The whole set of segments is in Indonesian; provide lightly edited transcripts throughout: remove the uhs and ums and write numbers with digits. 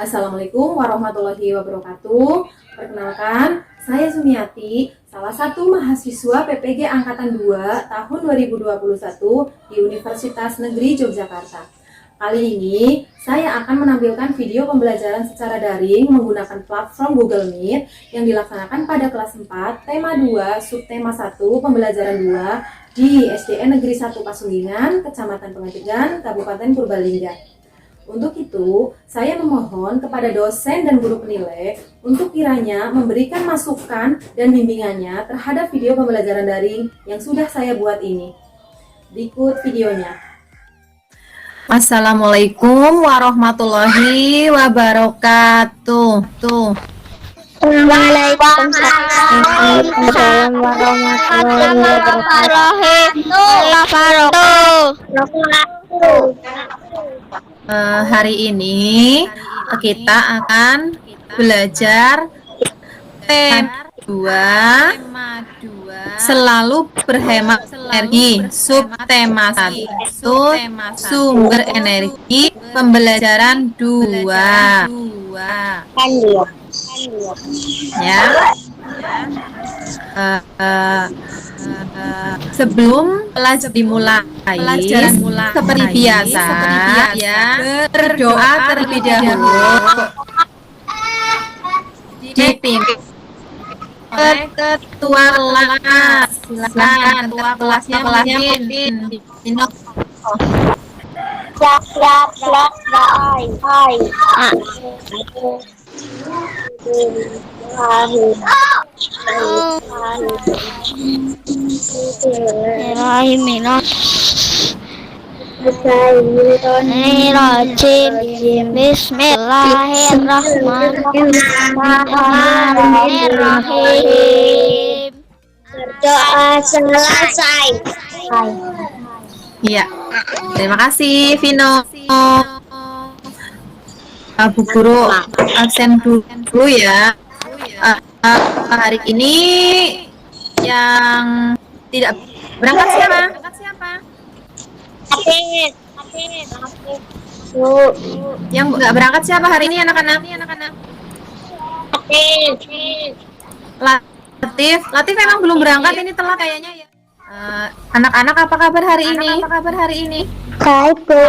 Assalamualaikum warahmatullahi wabarakatuh. Perkenalkan, saya Sumiati, salah satu mahasiswa PPG Angkatan 2 tahun 2021 di Universitas Negeri Yogyakarta. Kali ini, saya akan menampilkan video pembelajaran secara daring menggunakan platform Google Meet yang dilaksanakan pada kelas 4, tema 2, subtema 1, pembelajaran 2 di SDN Negeri 1 Pasunggingan, Kecamatan Pengajian, Kabupaten Purbalingga. Untuk itu, saya memohon kepada dosen dan guru penilai untuk kiranya memberikan masukan dan bimbingannya terhadap video pembelajaran daring yang sudah saya buat ini. Berikut videonya. Assalamualaikum warahmatullahi wabarakatuh. Waalaikumsalam warahmatullahi wabarakatuh. Hari ini kita akan belajar tema 2 selalu berhemat energi, subtema 1 sumber energi, pembelajaran 2 ya. Sebelum pelajaran dimulai, seperti biasa ya, berdoa terlebih dahulu, dipimpin oleh ketua kelas. Silakan ketua kelasnya memimpin. Siap. Bismillahirrahmanirrahim. Berdoa selesai. Iya, terima kasih Vino. Bu Guru absen dulu ya. Hari ini yang tidak berangkat siapa? Yang nggak berangkat siapa hari ini anak-anak? Latif memang belum berangkat, ini telat kayaknya ya. Anak-anak apa kabar hari ini? Baik, Bu.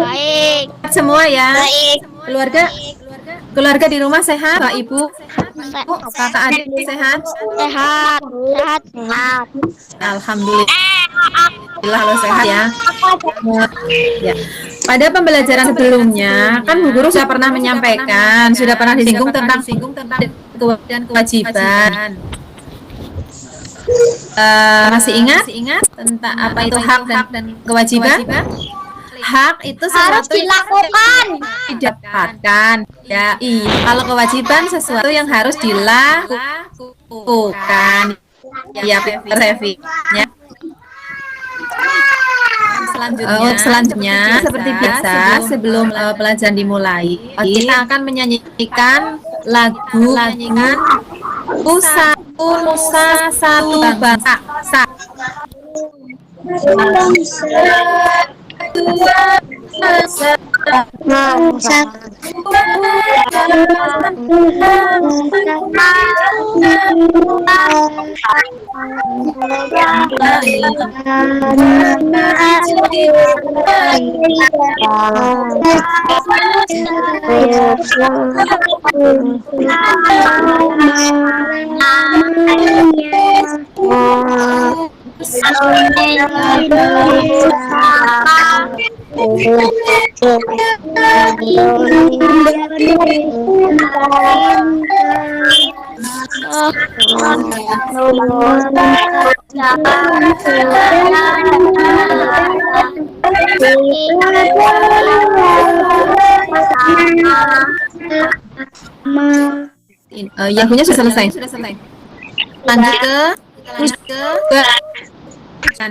Baik. Semua ya. Keluarga di rumah sehat, Pak Ibu, kakak adik sehat. Alhamdulillah lo sehat ya. Pada pembelajaran sebelumnya kan Bu Guru sudah pernah menyampaikan, sudah pernah disinggung tentang kewajiban. Masih ingat tentang apa itu hak dan kewajiban? Hak itu Harus sesuatu dilakukan. yang didapatkan. Ya, kalau kewajiban sesuatu yang harus dilakukan. Ya, Revi. Ya. Selanjutnya seperti biasa sebelum pelajaran dimulai, kita akan menyanyikan lagu Nusa Satu Bangsa. Lagunya sudah selesai. Lanjut ke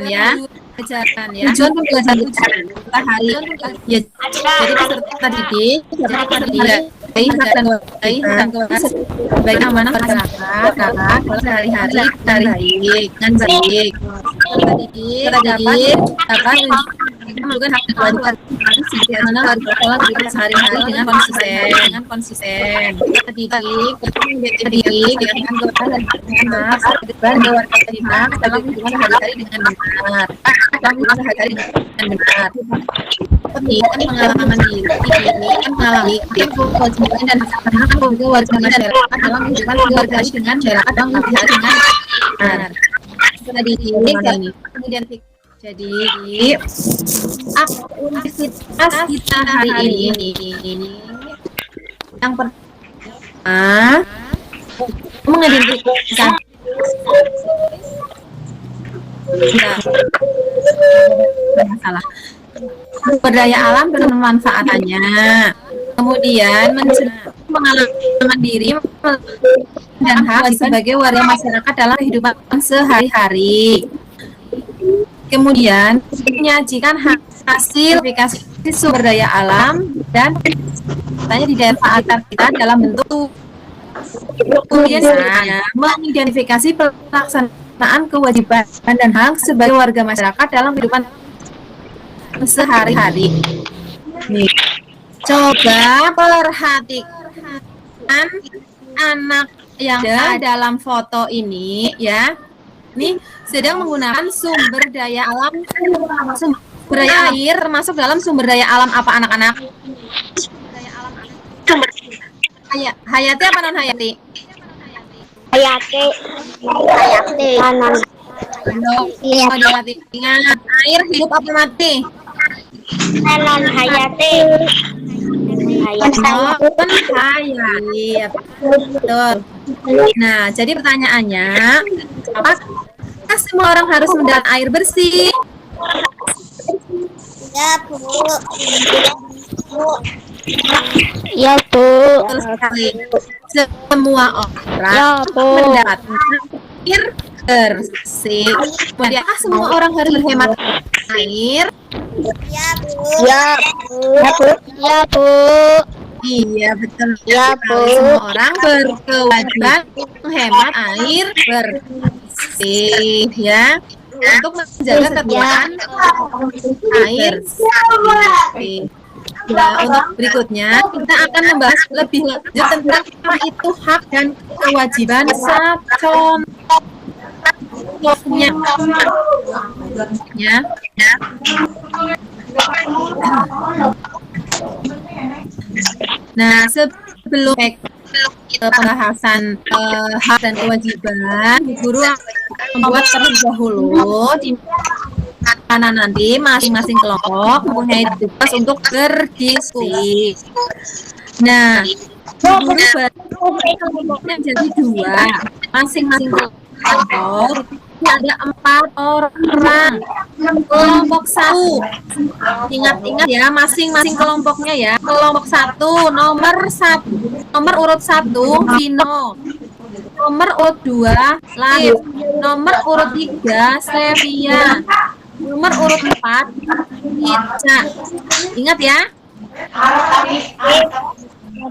ya. Tujuan pembelajaran hari ya, jadi peserta didik hak dan kewajiban sebagai amanah masyarakat dalam sehari-hari dengan baik. Peserta didik dapat kita melakukan hak dan kewajiban sebagaimana warga sekolah berikan sehari-hari dengan konsisten. Didik dengan kewajiban dan hak sebagai warga terlibat dalam hubungan sehari-hari dengan benar. Kan pengalaman diri ini kan mengalami kewajiban dan hak sebagai warga masyarakat dalam hubungan sehari-hari dengan masyarakat dalam hubungan dengan benar. Setelah dididik kemudian jadi aktivitas kita hari ini yang pertama mengidentifikasi masalah sumber daya alam dan pemanfaatannya, kemudian pengalaman diri dan hak sebagai warga masyarakat dalam kehidupan sehari-hari. Kemudian menyajikan hasil verifikasi sumber daya alam dan katanya dimanfaatkan kita dalam bentuk kemudian mengidentifikasi pelaksanaan kewajiban dan hak sebagai warga masyarakat dalam kehidupan sehari-hari. Nih, coba perhatikan anak yang ada dalam foto ini ya. Ini sedang menggunakan sumber daya alam, sumber daya air, termasuk dalam sumber daya alam apa anak-anak? Hayati apa non Hayati? Hayati. Hayati. Ingat, air hidup apa mati? Non Hayati. Hayati. Betul. Nah, jadi pertanyaannya, apakah semua orang harus mendapatkan air bersih? Ya, Bu. Ya, Bu. Semua orang mendapatkan air bersih. Apakah semua orang harus berhemat air? Ya, Bu. Ya, Bu. Ya, Bu. Iya, betul. Ya, Bu. Semua orang berkewajiban menghemat air bersih ya, untuk menjaga ketersediaan air bersih. Nah, untuk berikutnya kita akan membahas lebih lanjut tentang apa itu hak dan kewajiban. Contohnya ya. Nah, sebelum pembahasan hak dan kewajiban, guru membuat terlebih dahulu di mana nanti masing-masing kelompok mempunyai tugas untuk berdiskusi. Nah, guru menjadi dua, masing-masing kelompok ada 4 orang. Kelompok 1, ingat-ingat ya, masing-masing kelompoknya ya. Kelompok 1, nomor urut 1 Vino, nomor urut 2 Latif, nomor urut 3 Sevia, nomor urut 4 Ica. Ingat ya.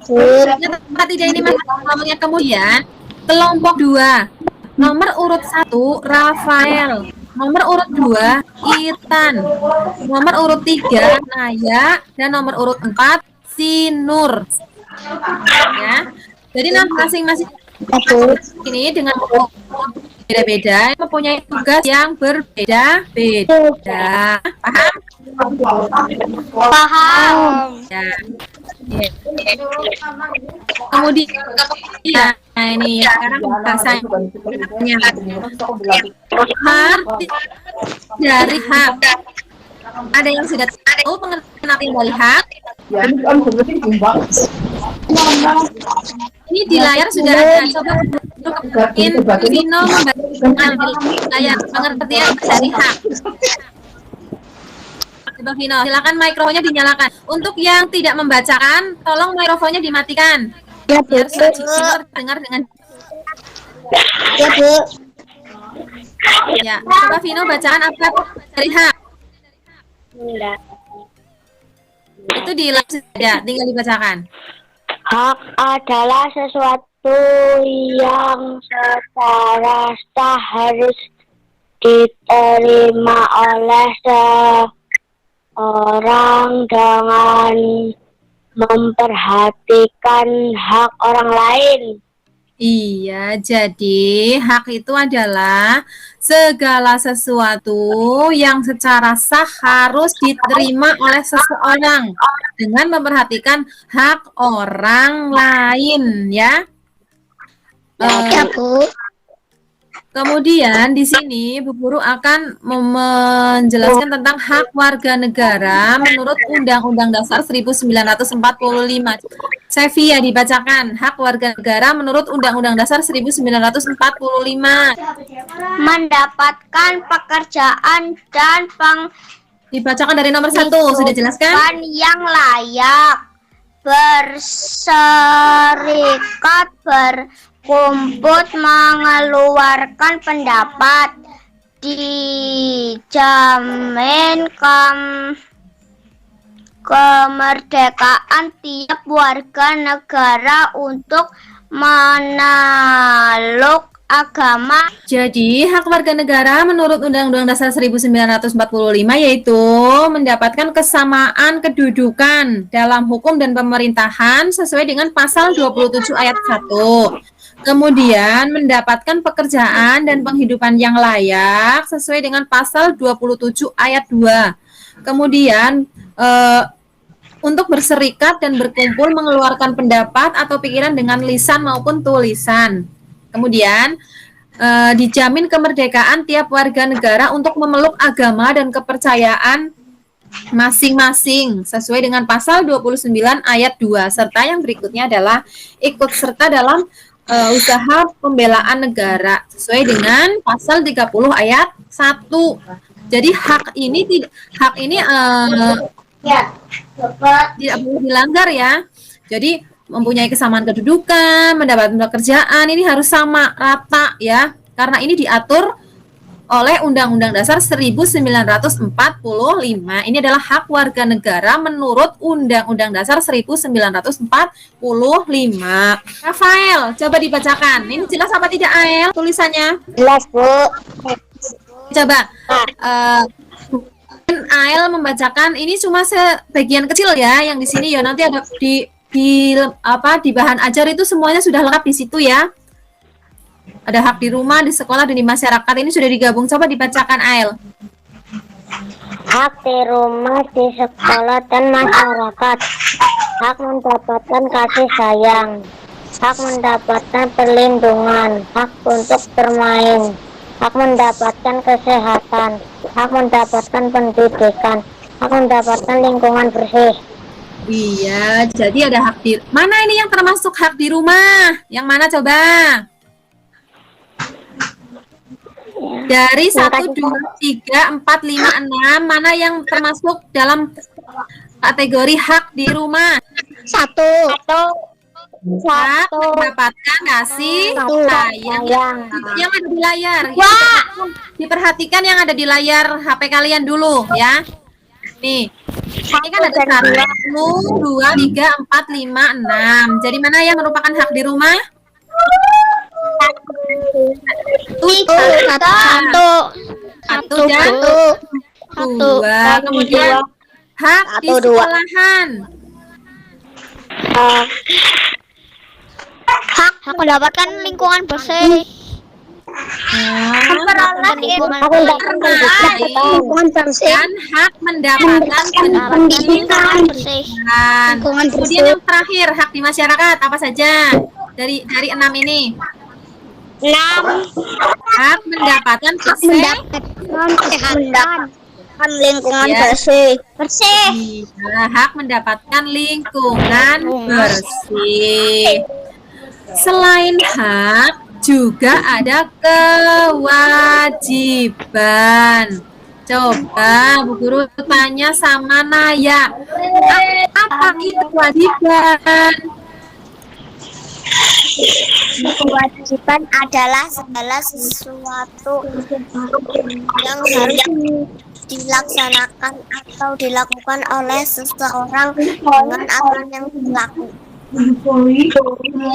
Ingat tempat tidak ini mas nomornya. Kemudian kelompok 2, nomor urut 1 Rafael, nomor urut 2 Itan, nomor urut 3 Naya, dan nomor urut 4 Sinur. Ya. Jadi masing-masing ini dengan beda-beda mempunyai tugas yang berbeda-beda. Paham? Paham. Ya. Kemudian nah ini ya, sekarang bahasanya hak dari hak. Ada yang sudah tahu pengertian apa yang dari hak? Ini di layar sudah ada. Coba Vino membacakan layar pengertian dari hak. Coba Vino, silakan mikrofonnya dinyalakan. Untuk yang tidak membacakan, tolong mikrofonnya dimatikan. Ya, Bu. Biar Sinur dengar dengan. Ya, Bu. Ya, coba Vino bacaan apa dari hak? Enggak. Itu di layar sudah, tinggal dibacakan. Hak adalah sesuatu yang secara sah harus diterima oleh orang dengan memperhatikan hak orang lain. Iya, jadi hak itu adalah segala sesuatu yang secara sah harus diterima oleh seseorang dengan memperhatikan hak orang lain, ya. Ya, Bu. Kemudian di sini Bu Guru akan menjelaskan tentang hak warga negara menurut Undang-Undang Dasar 1945. Sevia dibacakan hak warga negara menurut Undang-Undang Dasar 1945. Mendapatkan pekerjaan dan Dibacakan dari nomor 1, sudah jelaskan? penghidupan yang layak, berserikat, berkumpul, mengeluarkan pendapat, dijamin kemerdekaan tiap warga negara untuk meneluk agama. Jadi, hak warga negara menurut Undang-Undang Dasar 1945 yaitu mendapatkan kesamaan kedudukan dalam hukum dan pemerintahan sesuai dengan pasal 27 ayat 1. Kemudian mendapatkan pekerjaan dan penghidupan yang layak sesuai dengan pasal 27 ayat 2. Kemudian untuk berserikat dan berkumpul mengeluarkan pendapat atau pikiran dengan lisan maupun tulisan. Kemudian dijamin kemerdekaan tiap warga negara untuk memeluk agama dan kepercayaan masing-masing sesuai dengan pasal 29 ayat 2. Serta yang berikutnya adalah ikut serta dalam usaha pembelaan negara sesuai dengan pasal 30 ayat 1. Jadi hak ini tidak boleh dilanggar ya. Jadi mempunyai kesamaan kedudukan, mendapatkan pekerjaan, ini harus sama, rata ya. Karena ini diatur oleh Undang-Undang Dasar 1945. Ini adalah hak warga negara menurut Undang-Undang Dasar 1945. Rafael, coba dibacakan. Ini jelas apa tidak, Ael, tulisannya? Jelas, Bu. Coba. Ael membacakan, ini cuma sebagian kecil ya yang di sini ya, nanti ada di bahan ajar itu semuanya sudah lengkap di situ ya. Ada hak di rumah, di sekolah, dan di masyarakat, ini sudah digabung. Coba dibacakan, Ael. Hak di rumah, di sekolah, dan masyarakat. Hak mendapatkan kasih sayang. Hak mendapatkan perlindungan. Hak untuk bermain. Hak mendapatkan kesehatan. Hak mendapatkan pendidikan. Hak mendapatkan lingkungan bersih. Iya, jadi ada hak di... Mana ini yang termasuk hak di rumah? Yang mana coba? Dari 1, 2, 3, 4, 5, 6, mana yang termasuk dalam kategori hak di rumah? Satu. Hak mendapatkan kasih sayang. Yang ada di layar. Diperhatikan yang ada di layar HP kalian dulu ya. Nih, ini kan ada 1, 2, 3, 4, 5, 6. Jadi mana yang merupakan hak di rumah? Satu dan dua. Kemudian hak di sekolahan. Hak mendapatkan lingkungan bersih. Lingkungan bersih dan hak mendapatkan pendidikan bersih. Kemudian yang terakhir, hak di masyarakat apa saja? Dari 6 ini. 6. Hak mendapatkan Mendapatkan lingkungan bersih. Hak mendapatkan lingkungan bersih. Selain hak, juga ada kewajiban. Coba Bu Guru tanya sama Naya, apa itu kewajiban? Kewajiban adalah segala sesuatu yang harus dilaksanakan atau dilakukan oleh seseorang dengan aturan yang berlaku.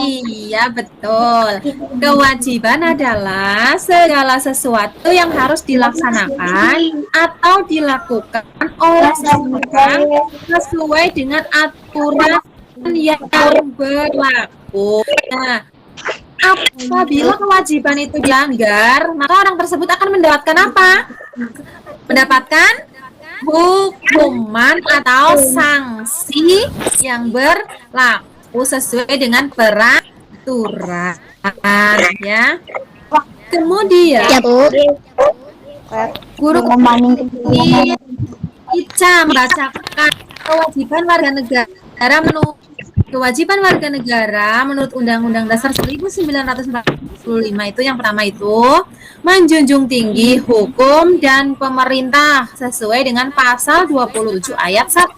Iya, betul. Kewajiban adalah segala sesuatu yang harus dilaksanakan atau dilakukan oleh seseorang sesuai dengan aturan yang berlaku. Nah, apabila kewajiban itu dilanggar, maka orang tersebut akan mendapatkan apa? Mendapatkan hukuman atau sanksi yang berlaku sesuai dengan peraturan ya. Kemudian Ya, Bu. guru ini Ica membacakan kewajiban warga negara menurut Undang-Undang Dasar 1945 itu yang pertama itu menjunjung tinggi hukum dan pemerintah sesuai dengan pasal 27 ayat 1.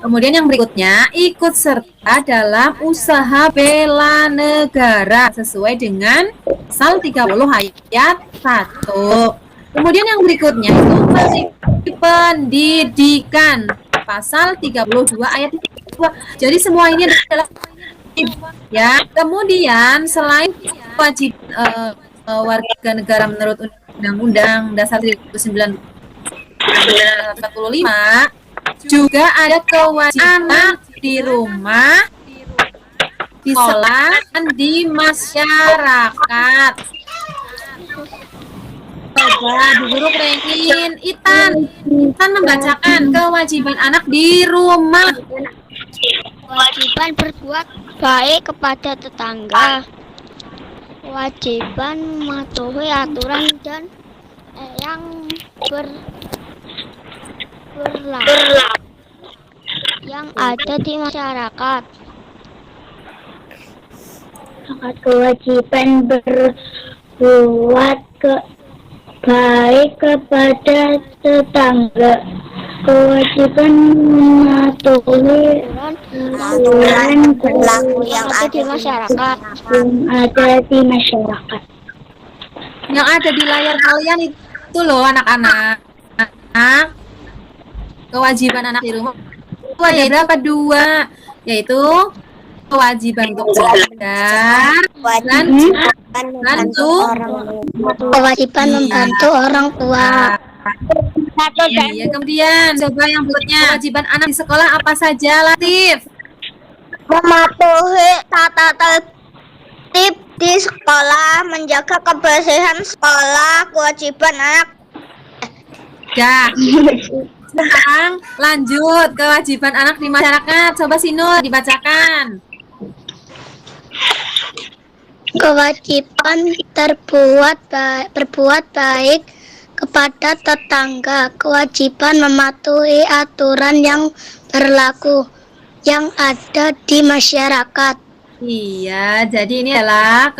Kemudian yang berikutnya, ikut serta dalam usaha bela negara sesuai dengan pasal 30 ayat 1. Kemudian yang berikutnya itu pendidikan pasal 32 ayat 2. Jadi semua ini adalah ya. Kemudian selain wajib warga negara menurut Undang-Undang Dasar 1945 juga ada kewajiban anak di rumah, di sekolah, dan di masyarakat. Coba Bu Guru Krenkin, Itan membacakan kewajiban anak di rumah. Kewajiban berbuat baik kepada tetangga. Kewajiban mematuhi aturan dan yang berlaku yang ada di masyarakat. Kewajiban berbuat baik kepada tetangga. Kewajiban mematuhi aturan berlaku yang ada di masyarakat. Yang ada di layar kalian itu loh anak-anak. Kewajiban anak di rumah itu ada berapa? 2, yaitu kewajiban untuk belajar dan kewajiban membantu orang tua. Iya, kemudian coba yang berikutnya, kewajiban anak di sekolah apa saja, Latif? Mematuhi tata tertib di sekolah, menjaga kebersihan sekolah. Kewajiban anak. Ya. Sekarang lanjut kewajiban anak di masyarakat. Coba Sinul dibacakan. Kewajiban berbuat baik kepada tetangga. Kewajiban mematuhi aturan yang berlaku yang ada di masyarakat. Iya, jadi ini adalah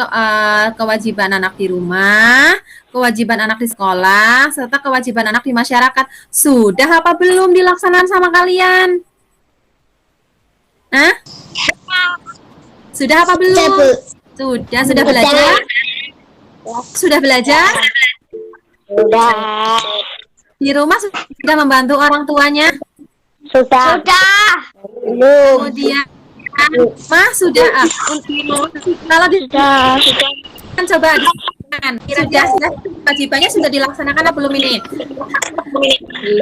kewajiban anak di rumah, kewajiban anak di sekolah, serta kewajiban anak di masyarakat. Sudah apa belum dilaksanakan sama kalian? Hah? Sudah apa belum? Sudah belajar? Sudah belajar? Sudah. Di rumah sudah membantu orang tuanya? Sudah. Kemudian sudah. Kalau sudah kan coba kan sudah kewajibannya sudah dilaksanakan atau belum ini?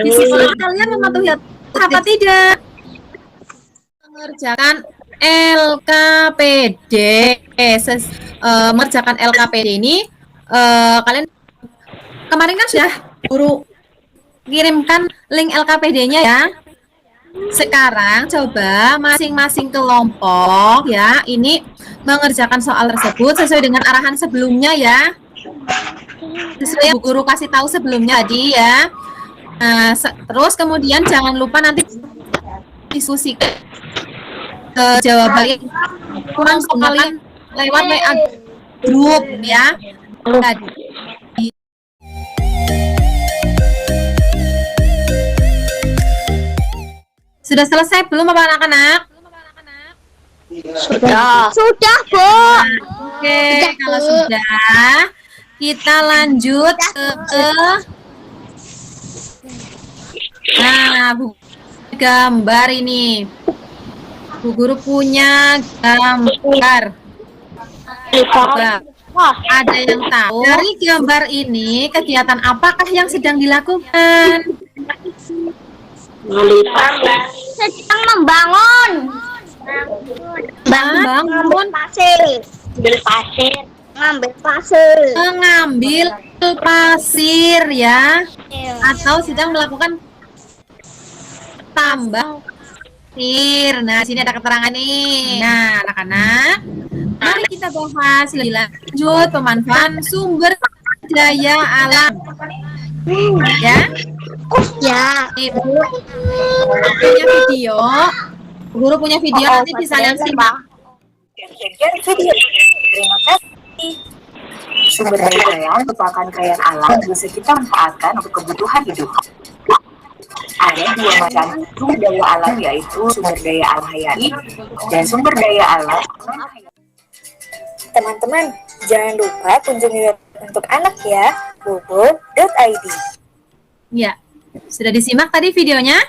Di sekolah kalian mematuhi apa tidak? Mengerjakan LKPD, mengerjakan LKPD ini kalian kemarin kan sudah guru kirimkan link LKPD-nya ya. Sekarang coba masing-masing kelompok ya ini mengerjakan soal tersebut sesuai dengan arahan sebelumnya ya. Sesuai yang Bu Guru kasih tahu sebelumnya tadi ya. Nah, terus kemudian jangan lupa nanti diskusi jawabannya kurang kalian lewat WA grup ya. Sudah selesai belum apa anak-anak? Sudah, Bu. Oke, kalau sudah kita lanjut ke nah, Bu gambar ini. Bu Guru punya gambar. Coba, ada yang tahu dari gambar ini kegiatan apakah yang sedang dilakukan? Sedang membangun. Bangun Pasir. Ambil pasir. Ngambil pasir. mengambil pasir ya, atau sedang melakukan tambang pasir. Nah, sini ada keterangan nih. Nah, anak-anak, mari kita bahas lebih lanjut pemanfaatan sumber daya alam. Ya, Ya. punya video. Guru punya video, nanti bisa lihat simak. Sekian video. Terima kasih. Sumber daya alam merupakan kekayaan alam yang bisa kita manfaatkan untuk kebutuhan hidup. Ada dua macam sumber daya alam, yaitu sumber daya alam hayati dan sumber daya alam non-hayati. Teman-teman, jangan lupa kunjungi web untuk anak ya, bobo.id. Ya, sudah disimak tadi videonya?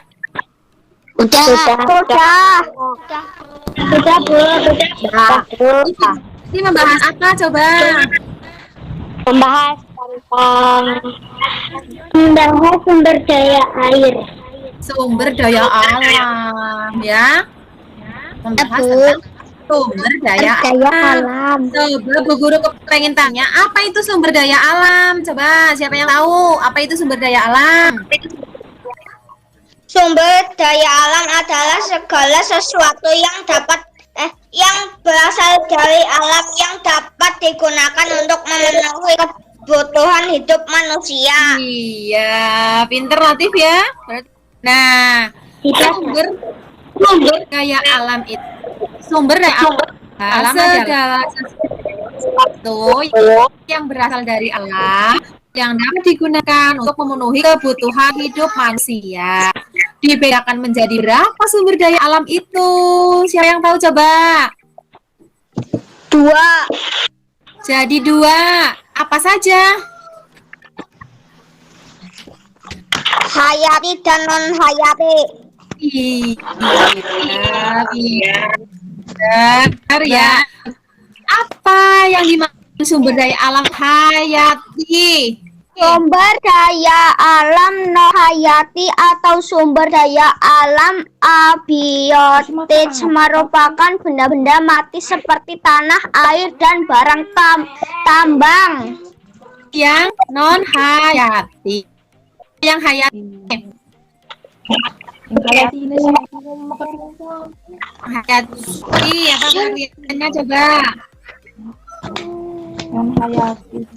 Udah, Bu. Ini membahas apa coba? Membahas sumber daya air. Sumber daya alam ya. Membahas tentang sumber daya alam. Coba Bu Guru pengen tanya, apa itu sumber daya alam? Coba siapa yang tahu apa itu sumber daya alam? Sumber daya alam adalah segala sesuatu yang berasal dari alam yang dapat digunakan untuk memenuhi kebutuhan hidup manusia. Iya, pinter Latif ya. Nah, sumber daya alam itu sumber daya alam segala sesuatu yang berasal dari alam yang dapat digunakan untuk memenuhi kebutuhan hidup manusia. Dibedakan menjadi berapa sumber daya alam itu? Siapa yang tahu coba? 2. Jadi 2. Apa saja? Hayati dan non hayati. Iya. Benar ya. Apa yang dimaksud sumber daya alam hayati? Sumber daya alam non hayati atau sumber daya alam abiotis merupakan benda-benda mati seperti tanah, air, dan barang tambang. Yang non hayati. Yang hayati. Hayati apa pengertiannya coba?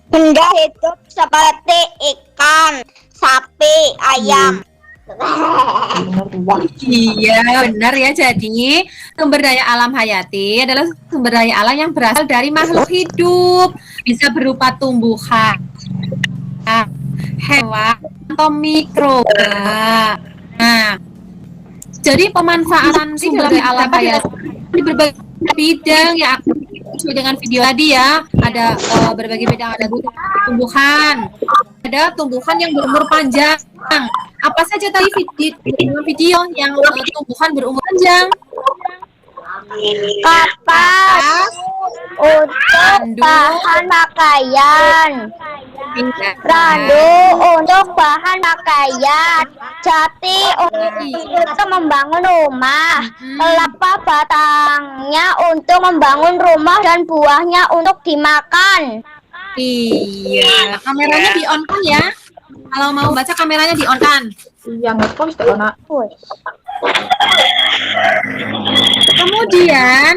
Benda hidup seperti ikan, sapi, ayam. Iya, benar ya. Jadi, sumber daya alam hayati adalah sumber daya alam yang berasal dari makhluk hidup. Bisa berupa tumbuhan, hewan, atau mikroba. Nah, jadi pemanfaatan sumber daya alam hayati di berbagai bidang ya. Sesuai dengan video tadi ya, ada berbagai bidang, ada tumbuhan, ada tumbuhan yang berumur panjang. Apa saja tadi video yang tumbuhan berumur panjang? Kapas untuk bahan pakaian, randu untuk bahan pakaian, jati untuk membangun rumah, kelapa batangnya untuk membangun rumah, dan buahnya untuk dimakan. Iya, kameranya di on kan ya? Kalau mau baca kameranya di on kan? Iya, nge-post kalau nak. Kemudian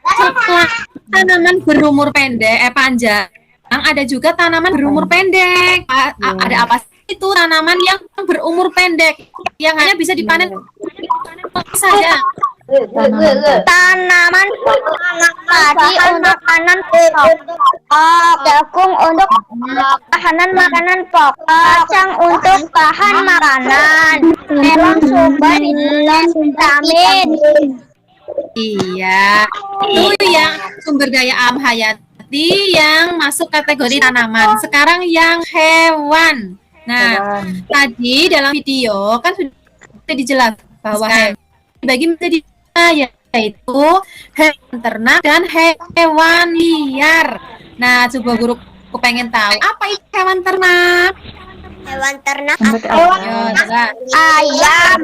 setelah tanaman berumur panjang, ada juga tanaman berumur pendek. Ada apa sih itu tanaman yang berumur pendek yang hanya bisa dipanen saja? Tanaman padi untuk panen pokok, jagung untuk bahan makanan pokok, kacang untuk bahan makanan, melon sumber vitamin. Iya, itu yang sumber daya alam hayati yang masuk kategori tanaman. Sekarang yang hewan. Nah, tadi dalam video kan sudah dijelaskan bahwa dibagi menjadi ya yaitu hewan ternak dan hewan liar. Nah, coba guru pengen tahu apa itu hewan ternak? Hewan ternak Yo, coba. ayam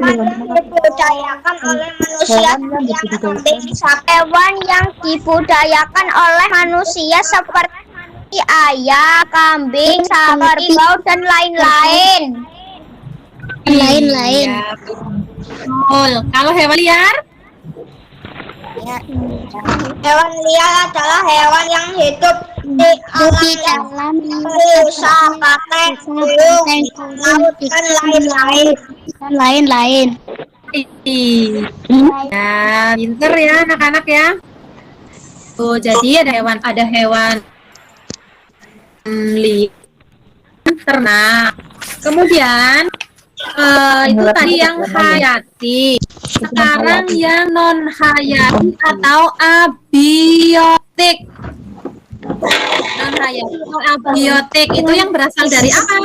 dibudayakan oleh manusia kambing, hewan yang dibudayakan oleh manusia seperti ayam, kambing, kerbau dan lain-lain. Iya, betul. Kalau hewan liar? Hewan liar adalah hewan yang hidup di alam yang berusaha pakai burung, laut dan lain-lain. Ya, pinter ya anak-anak ya. Oh, jadi ada hewan liar, ternak. Kemudian itu tadi yang hayati. Sekarang yang non hayati atau abiotik. Non hayati atau abiotik itu yang berasal dari apa?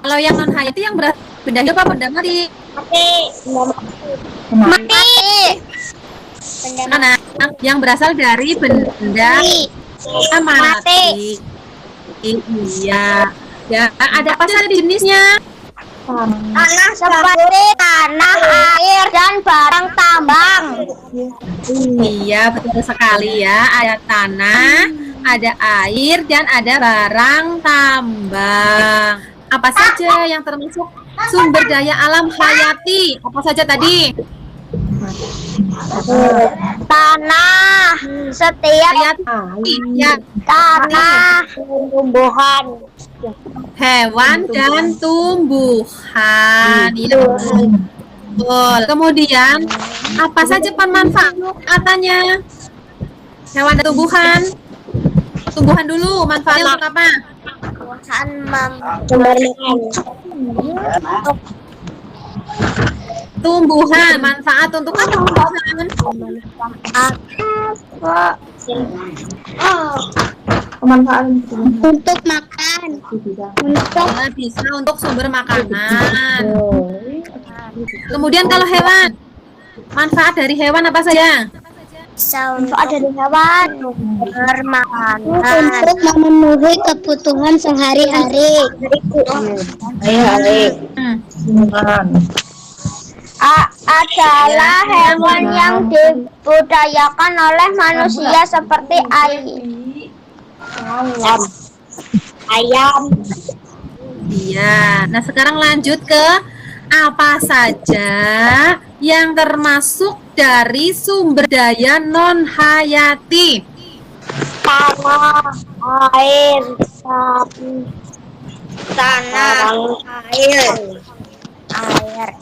Kalau yang non hayati yang berasal benda hidup apa benda mati? Mati. Nah, yang berasal dari benda mati. Iya. Ya, ada apa saja jenisnya? Tanah seperti tanah, air, dan barang tambang. Iya, betul sekali ya. Ada tanah, ada air, dan ada barang tambang. Apa saja yang termasuk sumber daya alam hayati? Apa saja tadi? Tanah, setiap Hayati, ya. tanah, tumbuhan. Hewan dan tumbuhan. Iya, betul. Kemudian, apa saja pemanfaatannya? Hewan dan tumbuhan. Tumbuhan dulu, manfaatnya untuk apa? Tumbuhan memberikan Tumbuhan, manfaat untuk apa tumbuhan? untuk makan, Nah, bisa untuk sumber makanan. Kemudian kalau hewan, manfaat dari hewan apa saja? manfaat dari hewan bermakan untuk memenuhi kebutuhan sehari-hari. Adalah hewan yang dibudayakan oleh manusia seperti ayam. Iya. Nah, sekarang lanjut ke apa saja yang termasuk dari sumber daya non hayati? Tanah, air, tanah, air,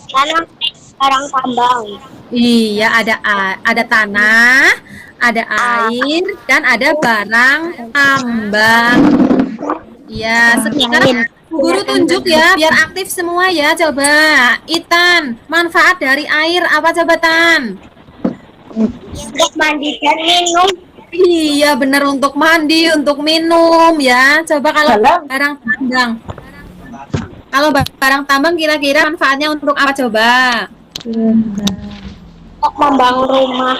tanah, barang tambang. Iya, ada tanah, ada air, dan ada barang tambang. Iya, sekarang guru tunjuk ya, biar aktif semua ya. Coba, Itan, manfaat dari air apa coba Tan? Untuk mandi dan minum. Iya, benar untuk mandi, untuk minum ya. Coba kalau barang tambang. Kalau barang tambang kira-kira manfaatnya untuk apa coba? Untuk membangun rumah.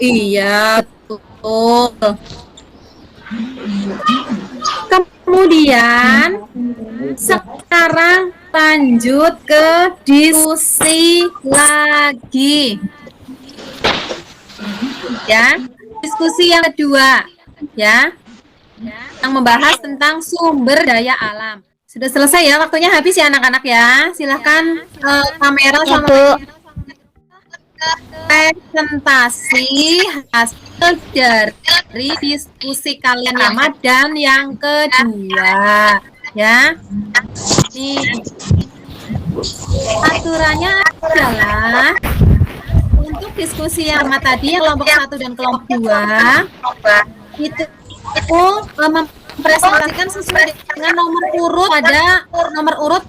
Iya, betul. Kemudian sekarang lanjut ke diskusi lagi. Ya, diskusi yang kedua ya. Yang membahas tentang sumber daya alam. Sudah selesai ya, waktunya habis ya anak-anak ya. Silahkan kamera sama presentasi hasil dari diskusi kalian yang pertama dan yang kedua ya. Nih, aturannya adalah untuk diskusi yang pertama tadi kelompok 1 dan kelompok 2 itu mempresentasikan sesuai dengan nomor urut pada nomor urut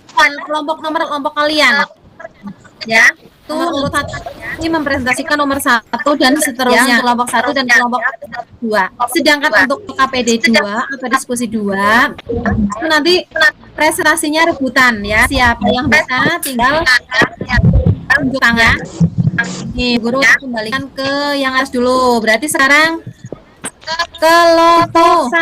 kelompok kalian ya. Itu urut 1 ini mempresentasikan nomor 1 dan seterusnya kelompok 1 dan kelompok 2. Sedangkan untuk KPD 2 atau diskusi 2 itu nanti presentasinya rebutan ya. Siapa yang bisa tinggal tunjuk tangan. Nih, guru kembalikan ke yang atas dulu. Berarti sekarang kelompok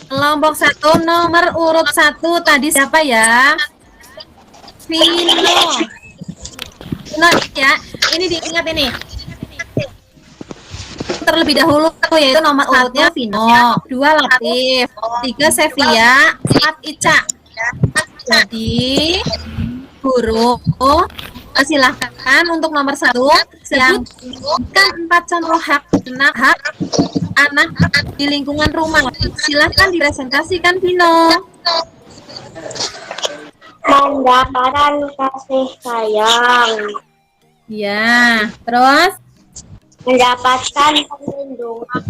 kelompok 1 nomor urut 1 tadi siapa ya? Vino. Vino ya. Ini diingat ini. Terlebih dahulu yaitu nomor urutnya Vino, 2 Latif, 3 Sevia, 4 Ica. Jadi guru silahkan untuk nomor 1 sebutkan 4 contoh hak anak di lingkungan rumah. Silahkan dipresentasikan Vino. Mendapatkan kasih sayang, Ya, terus mendapatkan perlindungan,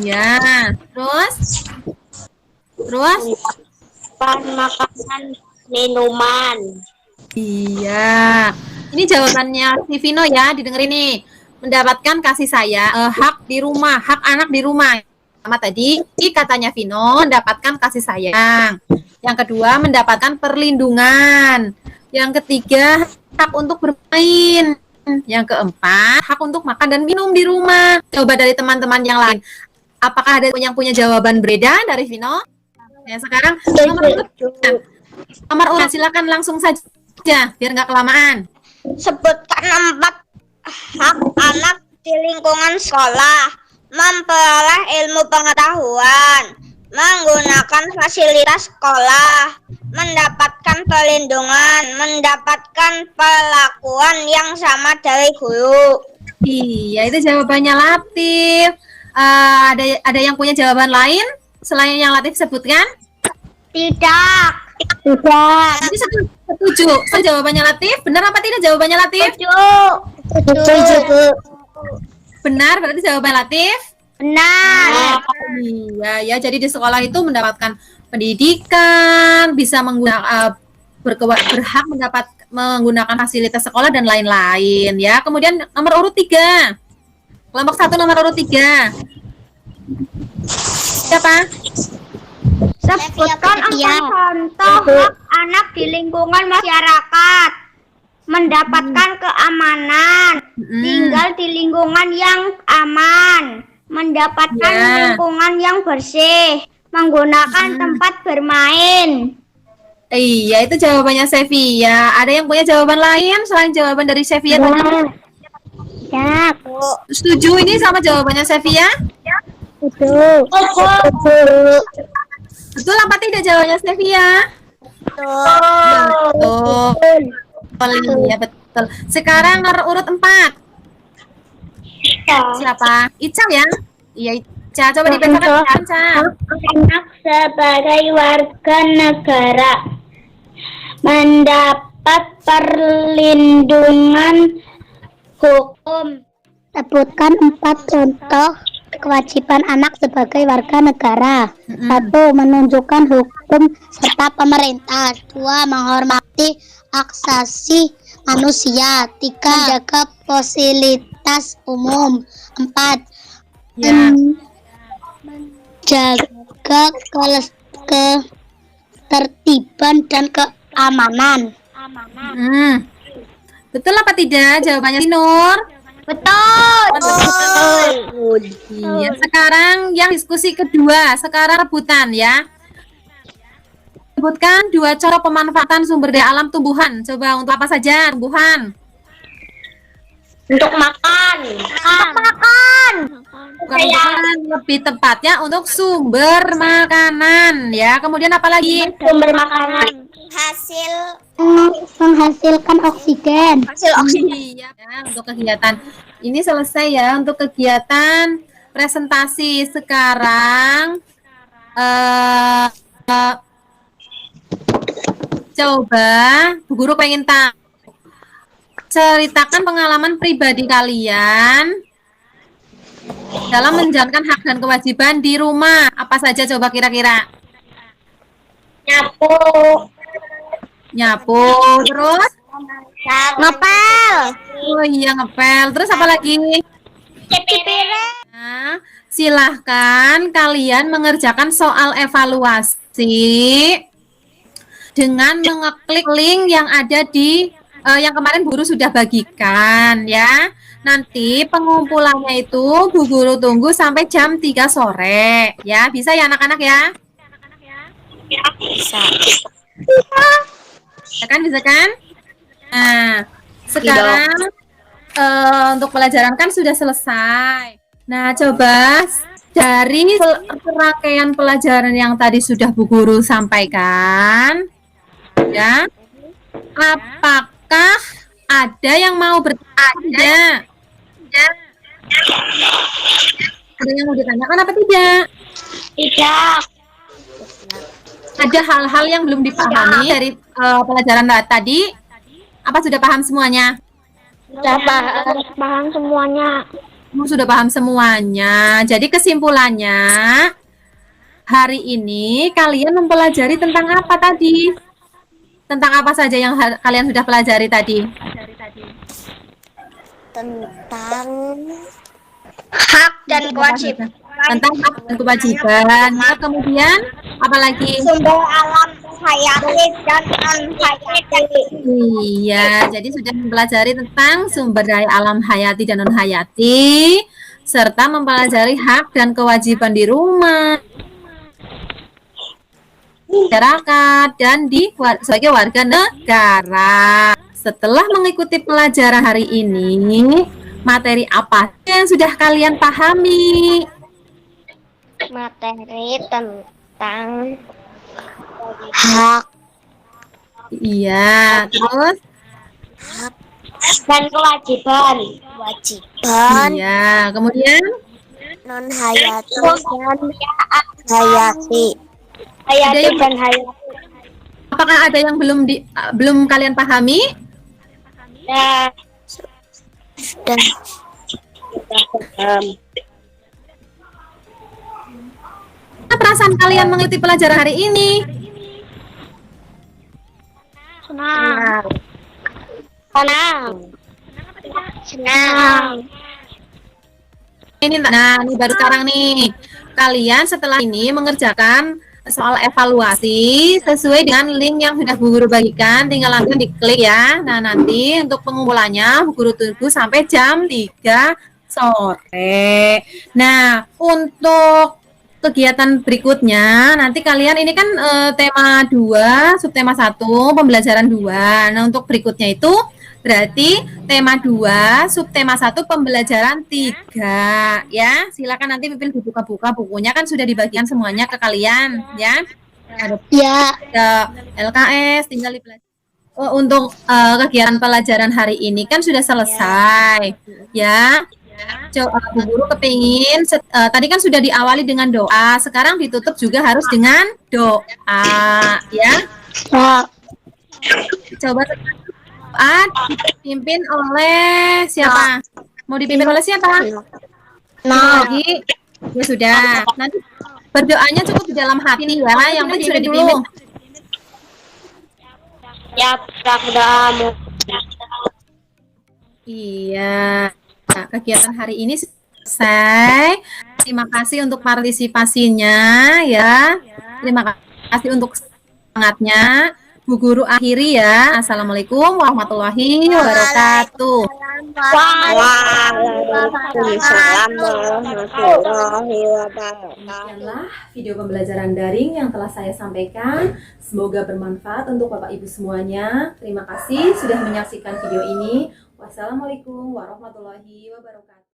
ya, terus makanan, minuman. iya. Ini jawabannya si Vino ya, didengerin nih. Mendapatkan kasih sayang, hak di rumah, hak anak di rumah. Sama tadi, katanya Vino mendapatkan kasih sayang. Yang kedua, mendapatkan perlindungan. Yang ketiga, hak untuk bermain. Yang keempat, hak untuk makan dan minum di rumah. Coba dari teman-teman yang lain. Apakah ada yang punya jawaban berbeda dari Vino? Ya, sekarang nomor urut silakan langsung saja, biar nggak kelamaan. Sebutkan 4 hak anak di lingkungan sekolah. Memperoleh ilmu pengetahuan, menggunakan fasilitas sekolah, mendapatkan perlindungan, mendapatkan perlakuan yang sama dari guru. Iya, itu jawabannya Latif. Ada yang punya jawaban lain selain yang Latif sebutkan? Tidak. Jadi setuju. Jawabannya Latif. Benar apa tidak jawabannya Latif? Setuju. Benar, berarti jawaban Latif. Benar. Iya, ya. Jadi di sekolah itu mendapatkan pendidikan, bisa berhak menggunakan fasilitas sekolah dan lain-lain ya. Kemudian nomor urut 3. Kelompok 1 nomor urut 3. Siapa? Sebutkan 4 contoh hak anak di lingkungan masyarakat. Mendapatkan keamanan, tinggal di lingkungan yang aman, mendapatkan lingkungan yang bersih, menggunakan tempat bermain. Iya, itu jawabannya Sevia. Ada yang punya jawaban lain selain jawaban dari Sevia? Ya, Setuju ini sama jawabannya Sevia? betul. Betul apa tidak jawabannya Sevia? Betul. Iya, betul. Sekarang nomor urut 4. Siapa? Ica ya? Iya, Ica. Coba dibacakan Ica. Anak sebagai warga negara mendapat perlindungan hukum. Sebutkan 4 contoh kewajiban anak sebagai warga negara. 1. Menunjukkan hukum serta pemerintah. 2. Menghormati asasi manusia. 3. Menjaga fasilitas umum. 4. Menjaga ketertiban dan keamanan. Betul apa tidak jawabannya Nur? Betul. Iya. Sekarang yang diskusi kedua. Sekarang rebutan ya. Sebutkan 2 cara pemanfaatan sumber daya alam tumbuhan. Coba untuk apa saja tumbuhan? Untuk makan. Bukan makanan, lebih tepatnya untuk sumber makanan ya. Kemudian apa lagi? Sumber makanan. Menghasilkan oksigen. Iya, ya, untuk kegiatan ini selesai ya. Untuk kegiatan presentasi sekarang coba Bu Guru pengen tahu, ceritakan pengalaman pribadi kalian dalam menjalankan hak dan kewajiban di rumah. Apa saja coba kira-kira? Nyapu, terus Ngepel. oh iya ngepel, terus apa lagi? Nah, silahkan kalian mengerjakan soal evaluasi dengan mengeklik link yang ada di yang kemarin guru sudah bagikan ya. Nanti pengumpulannya itu Bu Guru tunggu sampai jam 3 sore ya. Bisa ya anak-anak ya? Bisa. Bisa kan? Nah, sekarang untuk pelajaran kan sudah selesai. Nah, coba dari rangkaian pelajaran yang tadi sudah Bu Guru sampaikan, ya, apakah ada yang mau bertanya? Ada yang mau ditanyakan apa tidak? Tidak. Ada hal-hal yang belum dipahami dari pelajaran tadi? Apa sudah paham semuanya? Sudah paham semuanya. Sudah paham semuanya. Jadi kesimpulannya, hari ini kalian mempelajari tentang apa tadi? Tentang apa saja yang kalian sudah pelajari tadi? Tentang hak dan kewajiban. Tentang hak dan kewajiban. Ya, kemudian apalagi? Sumber alam hayati dan non-hayati. Iya, jadi sudah mempelajari tentang sumber daya alam hayati dan non hayati, serta mempelajari hak dan kewajiban di rumah, masyarakat, dan sebagai warga negara. Setelah mengikuti pelajaran hari ini, materi apa yang sudah kalian pahami? Materi tentang hak Iya, terus? dan kewajiban. Iya, kemudian? Non hayati dan hayati. Hayati dan hayati. Apakah ada yang belum kalian pahami? Ya. Sudah. Apa perasaan kalian mengikuti pelajaran hari ini? Senang. Senang. Ini baru sekarang nih. Kalian setelah ini mengerjakan soal evaluasi sesuai dengan link yang sudah Bu Guru bagikan, tinggal langsung diklik ya. Nah, nanti untuk pengumpulannya Bu Guru tunggu sampai jam 3 sore. Nah, untuk kegiatan berikutnya nanti kalian ini kan tema 2, subtema 1, pembelajaran 2. Nah, untuk berikutnya itu berarti tema 2, subtema 1, pembelajaran 3 ya. Silakan nanti Pipin dibuka-buka bukunya, kan sudah dibagikan semuanya ke kalian ya. Ada LKS tinggal dipelajari. Untuk kegiatan pelajaran hari ini kan sudah selesai ya. Bu Guru kepingin tadi kan sudah diawali dengan doa, sekarang ditutup juga harus dengan doa ya. Coba dipimpin oleh siapa? Mau dipimpin oleh siapa? Lagi ya sudah. Nanti berdoanya cukup di dalam hati ya, yang penting sudah dipimpin. Ya, berdoa. Iya. Nah, kegiatan hari ini selesai. Terima kasih untuk partisipasinya ya. Terima kasih untuk semangatnya. Bu Guru akhiri ya. Assalamualaikum warahmatullahi wabarakatuh. Waalaikumsalam warahmatullahi wabarakatuh. Demikianlah video pembelajaran daring yang telah saya sampaikan. Semoga bermanfaat untuk Bapak Ibu semuanya. Terima kasih sudah menyaksikan video ini. Wassalamualaikum warahmatullahi wabarakatuh.